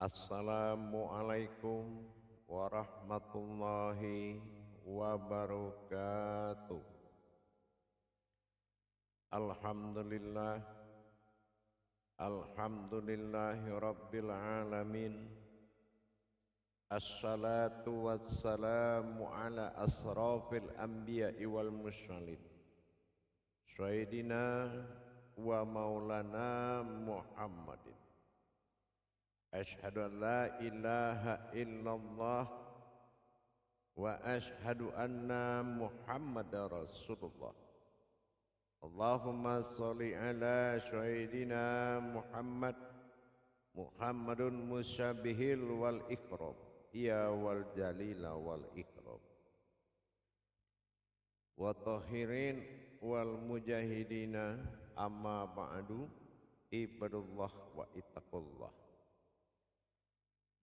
Assalamualaikum warahmatullahi wabarakatuh. Alhamdulillah, alhamdulillahi rabbil alamin. Assalatu wassalamu ala asrafil anbiya'i wal mursalin, Sayyidina wa maulana Muhammadin. Asyhadu an la ilaha illallah wa asyhadu anna Muhammadar Rasulullah. Allahumma sholli ala sayyidina Muhammadun musyabihil wal ikram, ya wal jalila wal ikram, wa tahirin wal mujahidina, amma ba'du, ibadullah wa ittaqullah.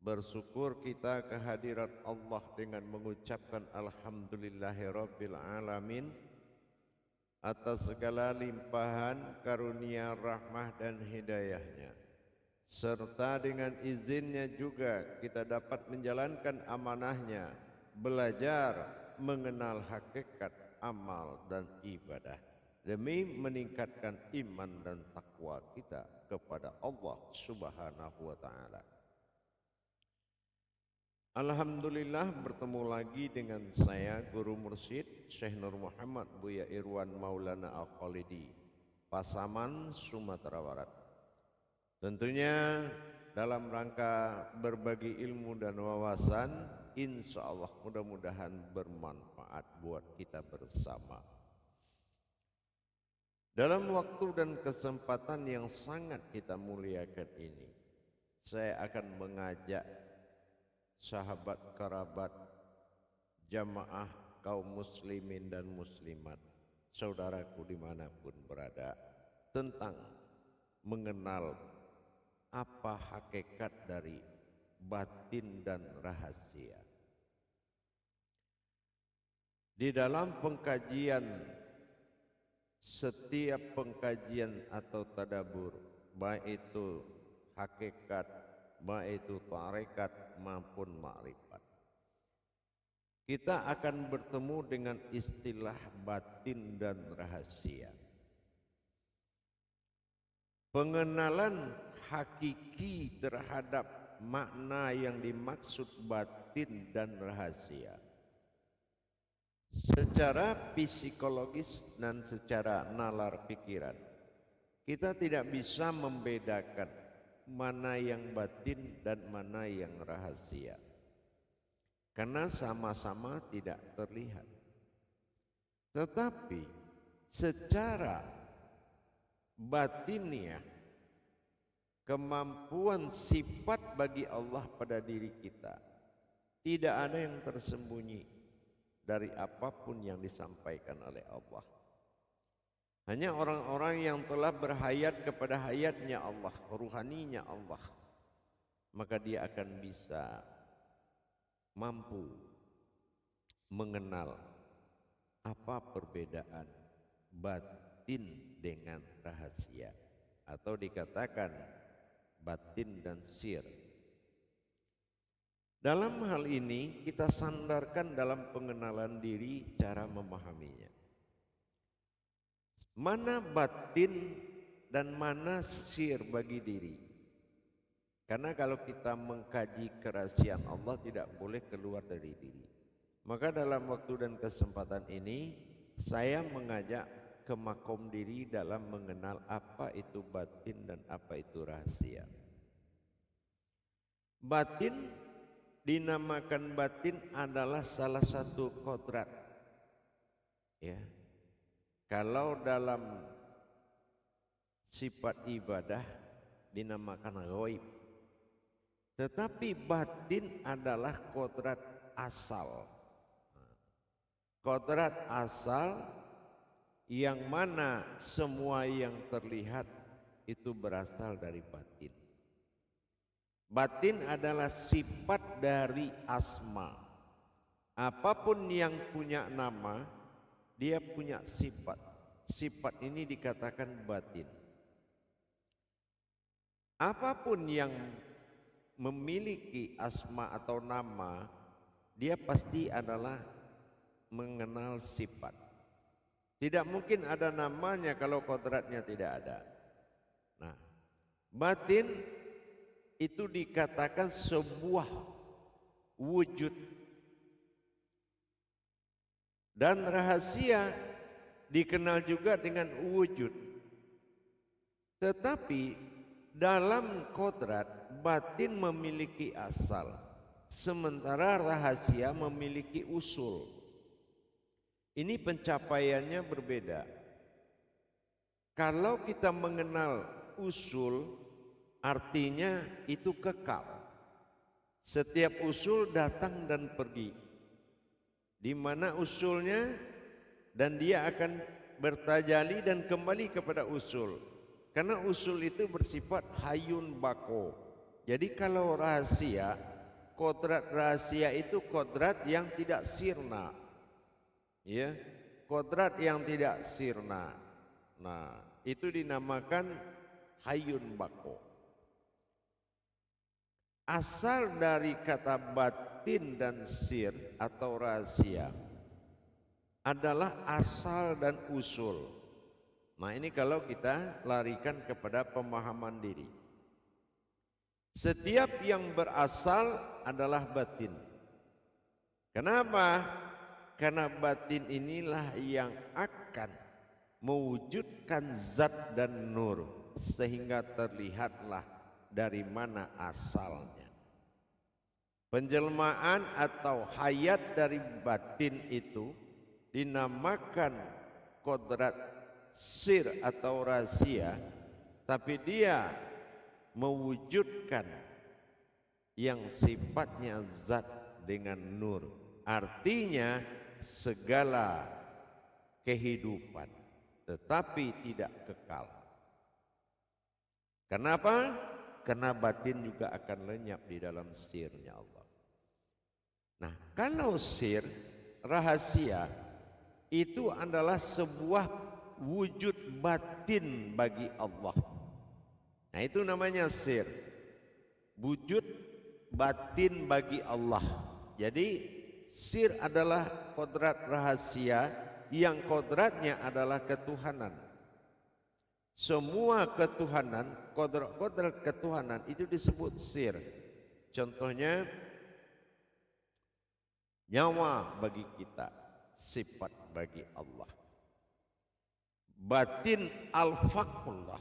Bersyukur kita kehadirat Allah dengan mengucapkan alhamdulillahirabbil alamin atas segala limpahan karunia, rahmah dan hidayahnya, serta dengan izinnya juga kita dapat menjalankan amanahnya, belajar mengenal hakikat amal dan ibadah demi meningkatkan iman dan takwa kita kepada Allah Subhanahu wa ta'ala. Alhamdulillah, bertemu lagi dengan saya Guru Mursyid Syekh Nur Muhammad Buya Irwan Maulana Al-Khalidi, Pasaman, Sumatera Barat. Tentunya dalam rangka berbagi ilmu dan wawasan, insya Allah mudah-mudahan bermanfaat buat kita bersama. Dalam waktu dan kesempatan yang sangat kita muliakan ini, saya akan mengajak sahabat, kerabat, jamaah kaum muslimin dan muslimat, saudaraku dimanapun berada, tentang mengenal apa hakikat dari batin dan rahasia. Di dalam setiap pengkajian atau tadabbur, baik itu hakikat, baik itu tarekat maupun ma'rifat, kita akan bertemu dengan istilah batin dan rahasia. Pengenalan hakiki terhadap makna yang dimaksud batin dan rahasia secara psikologis dan secara nalar pikiran, kita tidak bisa membedakan mana yang batin dan mana yang rahasia, karena sama-sama tidak terlihat. Tetapi secara batiniah, kemampuan sifat bagi Allah pada diri kita tidak ada yang tersembunyi dari apapun yang disampaikan oleh Allah. Hanya orang-orang yang telah berhayat kepada hayatnya Allah, ruhaninya Allah, maka dia akan bisa mampu mengenal apa perbedaan batin dengan rahasia, atau dikatakan batin dan sir. Dalam hal ini kita sandarkan dalam pengenalan diri, cara memahaminya. Mana batin dan mana sir bagi diri. Karena kalau kita mengkaji kerahasiaan Allah tidak boleh keluar dari diri. Maka dalam waktu dan kesempatan ini saya mengajak ke makom diri dalam mengenal apa itu batin dan apa itu rahasia. Batin, dinamakan batin, adalah salah satu kodrat, ya. Kalau dalam sifat ibadah dinamakan ghaib, tetapi batin adalah kodrat asal. Kodrat asal yang mana semua yang terlihat itu berasal dari batin. Batin adalah sifat dari asma. Apapun yang punya nama, dia punya sifat. Sifat ini dikatakan batin. Apapun yang memiliki asma atau nama, dia pasti adalah mengenal sifat. Tidak mungkin ada namanya kalau kodratnya tidak ada. Nah, batin itu dikatakan sebuah wujud, dan rahasia dikenal juga dengan wujud. Tetapi dalam kodrat, batin memiliki asal, sementara rahasia memiliki usul. Ini pencapaiannya berbeda. Kalau kita mengenal usul, artinya itu kekal. Setiap usul datang dan pergi. Di mana usulnya, dan dia akan bertajali dan kembali kepada usul. Karena usul itu bersifat hayun bako. Jadi kalau rahasia, kodrat rahasia itu kodrat yang tidak sirna. Ya, kodrat yang tidak sirna. Nah, itu dinamakan hayun bako. Asal dari kata batin dan sir atau rahasia adalah asal dan usul. Nah, ini kalau kita larikan kepada pemahaman diri. Setiap yang berasal adalah batin. Kenapa? Karena batin inilah yang akan mewujudkan zat dan nur, sehingga terlihatlah dari mana asalnya. Penjelmaan atau hayat dari batin itu dinamakan kodrat sir atau rahasia, tapi dia mewujudkan yang sifatnya zat dengan nur, artinya segala kehidupan, tetapi tidak kekal. Kenapa? Karena batin juga akan lenyap di dalam sirnya Allah. Nah, kalau sir, rahasia, itu adalah sebuah wujud batin bagi Allah. Nah, itu namanya sir, wujud batin bagi Allah. Jadi sir adalah kodrat rahasia yang kodratnya adalah ketuhanan. Semua ketuhanan, kodrat ketuhanan itu disebut sir. Contohnya nyawa bagi kita, sifat bagi Allah. Batin al-faqullah,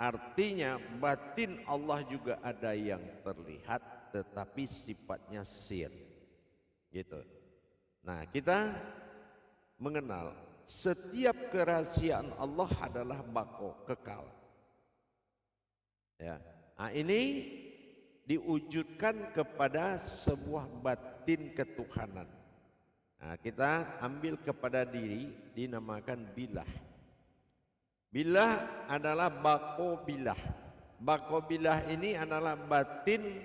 artinya batin Allah juga ada yang terlihat tetapi sifatnya sir. Gitu. Nah, kita mengenal setiap kerahasiaan Allah adalah bako, kekal. Ya. Nah, ini diwujudkan kepada sebuah batin ketuhanan. Nah, kita ambil kepada diri, dinamakan bilah. Bilah adalah bako bilah. Bako bilah ini adalah batin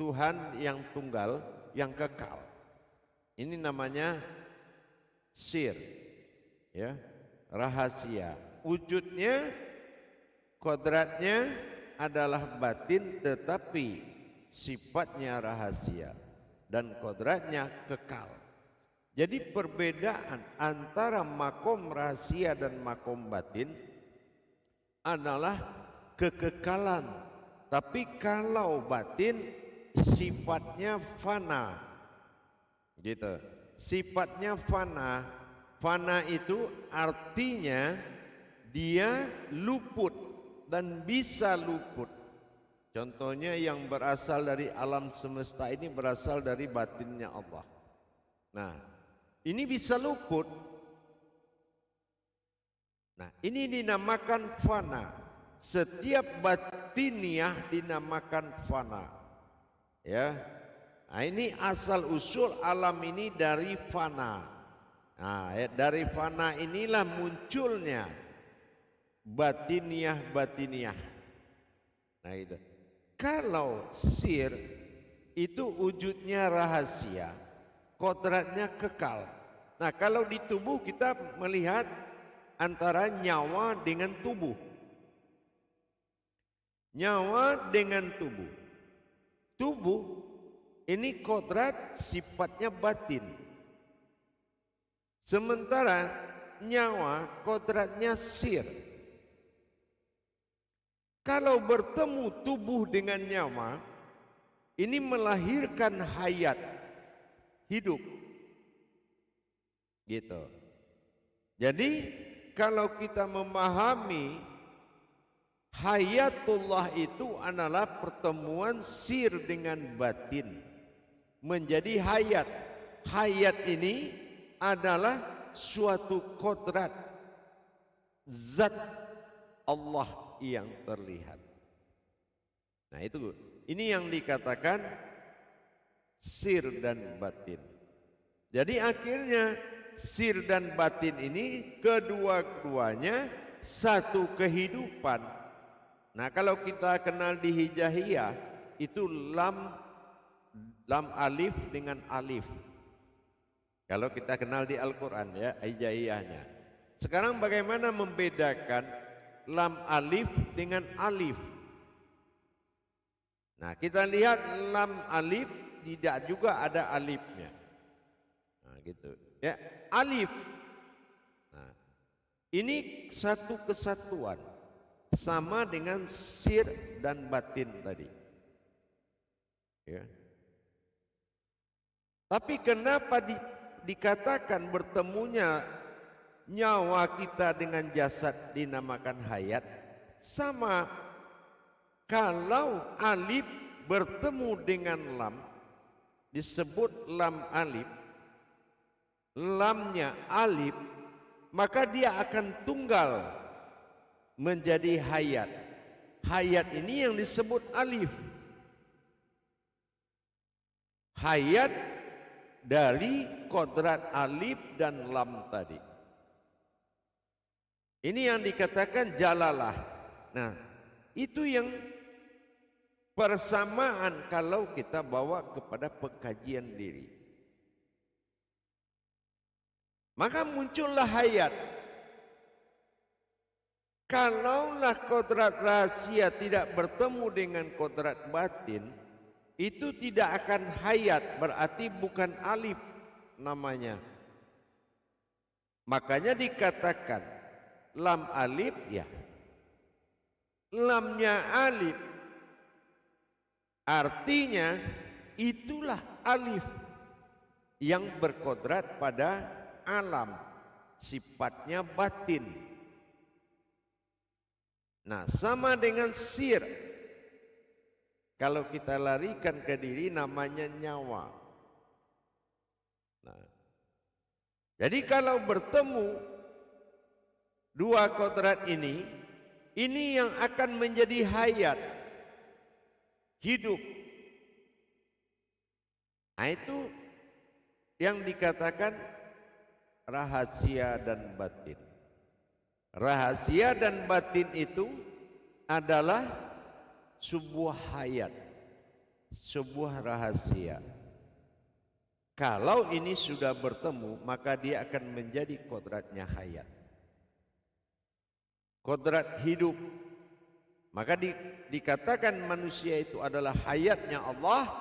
Tuhan yang tunggal, yang kekal. Ini namanya sir, ya, rahasia. Wujudnya, kodratnya adalah batin, tetapi sifatnya rahasia dan kodratnya kekal. Jadi perbedaan antara makom rahasia dan makom batin adalah kekekalan. Tapi kalau batin sifatnya fana, gitu. Sifatnya fana. Fana itu artinya dia luput dan bisa luput. Contohnya yang berasal dari alam semesta ini berasal dari batinnya Allah. Nah, ini bisa luput. Nah, ini dinamakan fana. Setiap batiniah dinamakan fana. Ya. Nah, ini asal usul alam ini dari fana. Nah, dari fana inilah munculnya batiniah. Nah, itu. Kalau sir itu wujudnya rahasia, kodratnya kekal. Nah, kalau di tubuh kita melihat antara nyawa dengan tubuh. Nyawa dengan tubuh. Tubuh tubuh ini kodrat sifatnya batin. Sementara nyawa kodratnya sir. Kalau bertemu tubuh dengan nyawa, ini melahirkan hayat, hidup. Gitu. Jadi kalau kita memahami hayatullah itu adalah pertemuan sir dengan batin menjadi hayat. Hayat ini adalah suatu kodrat zat Allah yang terlihat. Nah itu, ini yang dikatakan sir dan batin. Jadi akhirnya sir dan batin ini kedua-duanya satu kehidupan. Nah kalau kita kenal di Hijaiyah itu lam alif dengan alif. Kalau kita kenal di Al-Quran ya Hijaiyahnya. Sekarang bagaimana membedakan lam alif dengan alif? Nah kita lihat lam alif tidak juga ada alifnya. Nah gitu ya, alif. Nah, ini satu kesatuan sama dengan sir dan batin tadi. Ya. Tapi kenapa dikatakan bertemunya nyawa kita dengan jasad dinamakan hayat? Sama, kalau alif bertemu dengan lam disebut lam alif, lamnya alif, maka dia akan tunggal menjadi hayat. Hayat ini yang disebut alif. Hayat dari kodrat alif dan lam tadi. Ini yang dikatakan jalalah. Nah, itu yang persamaan kalau kita bawa kepada pengkajian diri. Maka muncullah hayat. Kalaulah kodrat rahasia tidak bertemu dengan kodrat batin, itu tidak akan hayat, berarti bukan alif namanya. Makanya dikatakan lam alif ya. Lamnya alif. Artinya itulah alif yang berkodrat pada alam, sifatnya batin. Nah, sama dengan sir. Kalau kita larikan ke diri namanya nyawa. Nah, jadi kalau bertemu dua kodrat ini yang akan menjadi hayat, hidup. Nah itu yang dikatakan rahasia dan batin. Rahasia dan batin itu adalah sebuah hayat, sebuah rahasia. Kalau ini sudah bertemu, maka dia akan menjadi kodratnya hayat, kodrat hidup. Maka dikatakan manusia itu adalah hayatnya Allah.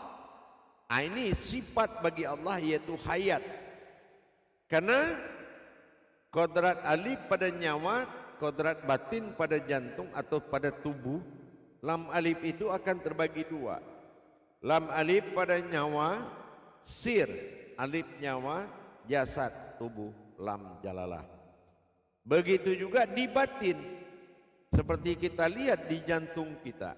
Nah, ini sifat bagi Allah yaitu hayat. Karena kodrat alif pada nyawa, kodrat batin pada jantung atau pada tubuh. Lam alif itu akan terbagi dua. Lam alif pada nyawa, sir. Alif nyawa, jasad, tubuh, lam jalalah. Begitu juga di batin. Seperti kita lihat di jantung kita.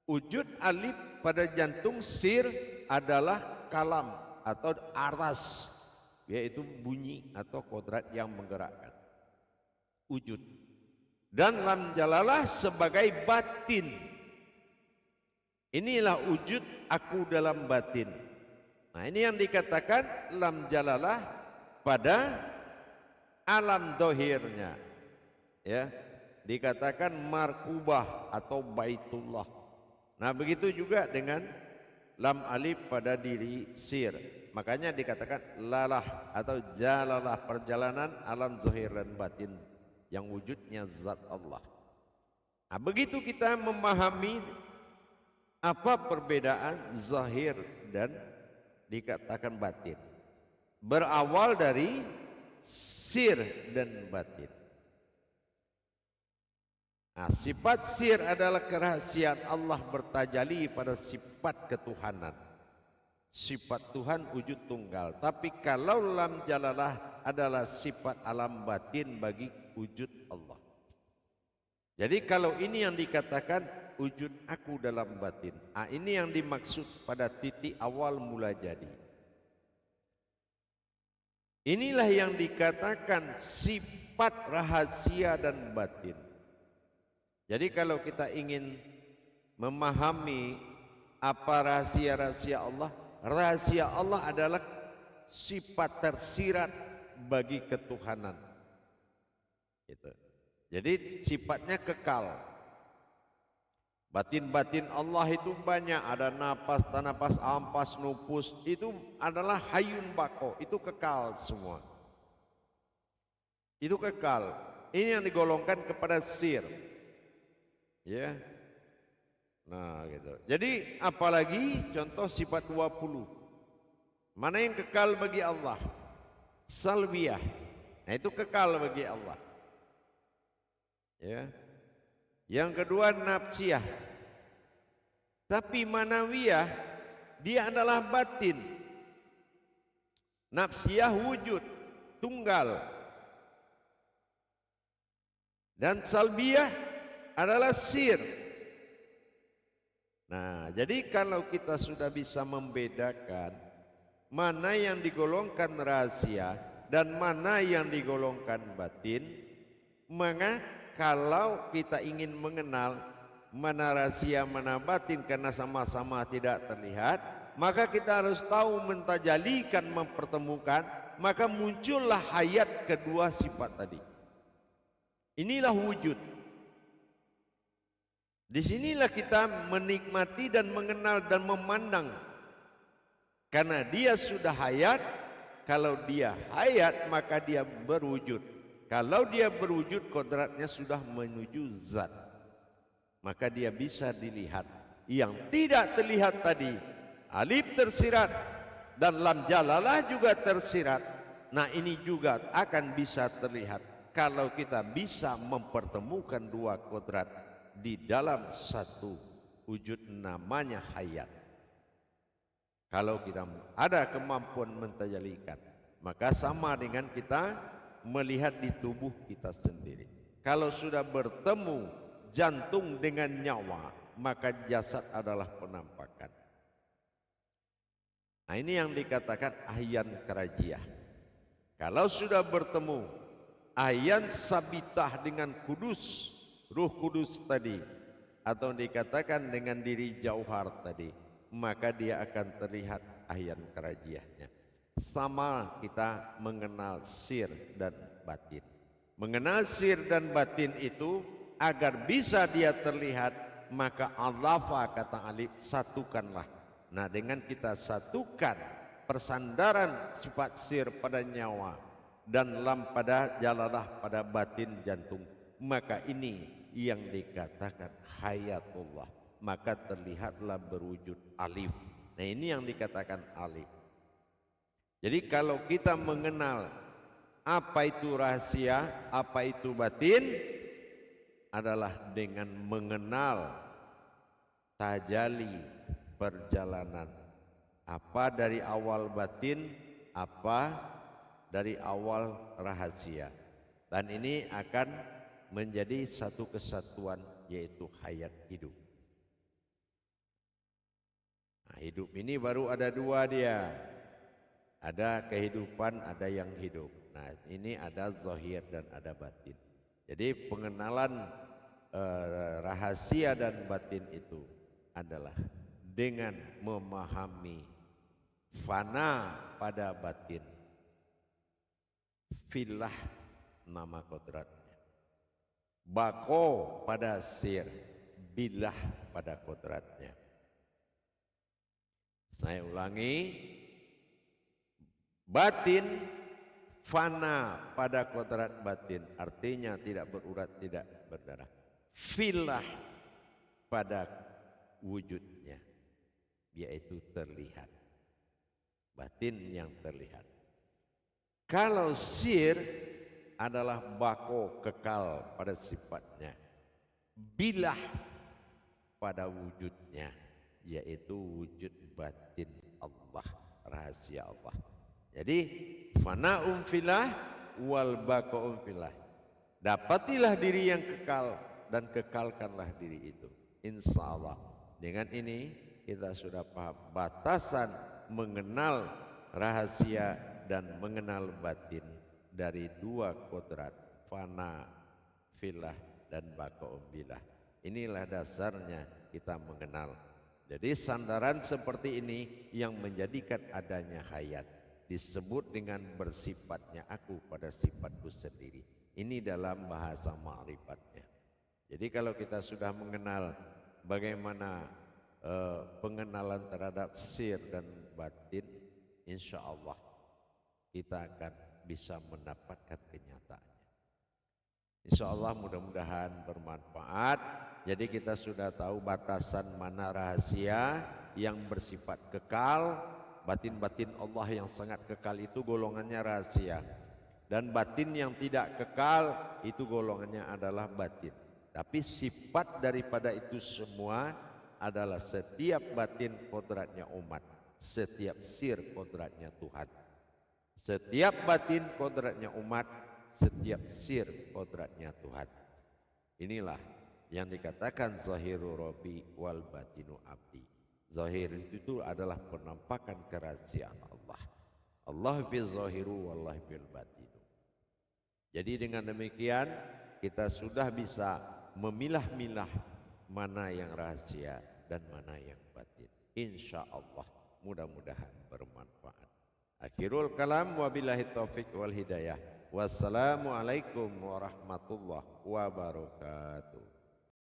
Wujud alif pada jantung, sir adalah kalam atau aras, yaitu bunyi atau kodrat yang menggerakkan. Wujud. Dan lam jalalah sebagai batin. Inilah wujud aku dalam batin. Nah ini yang dikatakan lam jalalah pada alam dohirnya. Ya, dikatakan markubah atau baitullah. Nah begitu juga dengan lam alif pada diri sir. Makanya dikatakan lalah atau jalalah, perjalanan alam zahir dan batin yang wujudnya zat Allah. Nah begitu kita memahami Apa perbedaan zahir dan dikatakan batin? Berawal dari sir dan batin. Nah, sifat sir adalah kerahasiaan Allah bertajalli pada sifat ketuhanan. Sifat Tuhan wujud tunggal. Tapi kalau lam jalalah adalah sifat alam batin bagi wujud Allah. Jadi kalau ini yang dikatakan wujud aku dalam batin. Ini yang dimaksud pada titik awal mula jadi. Inilah yang dikatakan sifat rahasia dan batin. Jadi kalau kita ingin memahami apa rahasia-rahasia Allah adalah sifat tersirat bagi ketuhanan. Gitu. Jadi sifatnya kekal. Batin-batin Allah itu banyak, ada napas, tanapas, ampas, nupus, itu adalah hayyun baqo, itu kekal semua. Itu kekal. Ini yang digolongkan kepada sir. Ya. Nah, gitu. Jadi apalagi contoh sifat 20. Mana yang kekal bagi Allah? Salbiyah. Nah, itu kekal bagi Allah. Ya. Yang kedua nafsiyah. Tapi manawiyah dia adalah batin. Nafsiyah wujud tunggal. Dan salbiyah adalah sir. Nah, jadi kalau kita sudah bisa membedakan mana yang digolongkan rahasia dan mana yang digolongkan batin, maka kalau kita ingin mengenal mana rahasia mana batin karena sama-sama tidak terlihat, maka kita harus tahu mentajalikan, mempertemukan, maka muncullah hayat kedua sifat tadi. Inilah wujud. Disinilah kita menikmati dan mengenal dan memandang. Karena dia sudah hayat, kalau dia hayat maka dia berwujud. Kalau dia berwujud, kodratnya sudah menuju zat, maka dia bisa dilihat. Yang tidak terlihat tadi, alif tersirat dan lam jalalah juga tersirat. Nah, ini juga akan bisa terlihat kalau kita bisa mempertemukan dua kodrat di dalam satu wujud namanya hayat. Kalau kita ada kemampuan mentajalikan, maka sama dengan kita melihat di tubuh kita sendiri. Kalau sudah bertemu jantung dengan nyawa, maka jasad adalah penampakan. Nah, ini yang dikatakan ahyan karajiyah. Kalau sudah bertemu ahyan sabitah dengan kudus, ruh kudus tadi, atau dikatakan dengan diri jauhar tadi, maka dia akan terlihat ahyan karajiyahnya. Sama kita mengenal sir dan batin. Mengenal sir dan batin itu agar bisa dia terlihat, maka Allafa kata alif satukanlah. Nah, dengan kita satukan persandaran sifat sir pada nyawa dan lam pada jalalah pada batin jantung, maka ini yang dikatakan hayatullah, maka terlihatlah berwujud alif. Nah, ini yang dikatakan alif. Jadi kalau kita mengenal apa itu rahasia, apa itu batin, adalah dengan mengenal tajali perjalanan. Apa dari awal batin, apa dari awal rahasia. Dan ini akan menjadi satu kesatuan, yaitu hayat hidup. Nah, hidup ini baru ada dua dia. Ada kehidupan, ada yang hidup. Nah, ini ada zahir dan ada batin. Jadi pengenalan rahasia dan batin itu adalah dengan memahami fana pada batin, filah nama kodratnya, bako pada sir, bilah pada kodratnya. Saya ulangi, batin fana pada kodrat batin, artinya tidak berurat, tidak berdarah. Filah pada wujudnya, yaitu terlihat, batin yang terlihat. Kalau sir adalah bako, kekal pada sifatnya, bilah pada wujudnya, yaitu wujud batin Allah, rahasia Allah. Jadi fana'um filah wal baqa'um filah. Dapatilah diri yang kekal dan kekalkanlah diri itu, insya Allah. Dengan ini kita sudah paham batasan mengenal rahasia dan mengenal batin dari dua kodrat, fana filah dan baqa'um filah. Inilah dasarnya kita mengenal. Jadi sandaran seperti ini yang menjadikan adanya hayat, disebut dengan bersifatnya aku pada sifatku sendiri. Ini dalam bahasa ma'rifatnya. Jadi kalau kita sudah mengenal bagaimana pengenalan terhadap sir dan batin, insya Allah kita akan bisa mendapatkan kenyataannya. Insya Allah mudah-mudahan bermanfaat. Jadi kita sudah tahu batasan mana rahasia yang bersifat kekal. Batin-batin Allah yang sangat kekal itu golongannya rahasia. Dan batin yang tidak kekal itu golongannya adalah batin. Tapi sifat daripada itu semua adalah setiap batin kodratnya umat, setiap sir kodratnya Tuhan. Setiap batin kodratnya umat, setiap sir kodratnya Tuhan. Inilah yang dikatakan zahiru Rabbi wal batinu abdi. Zahir itu adalah penampakan kerahasiaan Allah. Allah bil zahiru wallah bil batinu. Jadi dengan demikian kita sudah bisa memilah-milah mana yang rahasia dan mana yang batin. Insya Allah mudah-mudahan bermanfaat. Akhirul kalam wabillahi taufik wal hidayah. Wassalamualaikum warahmatullahi wabarakatuh.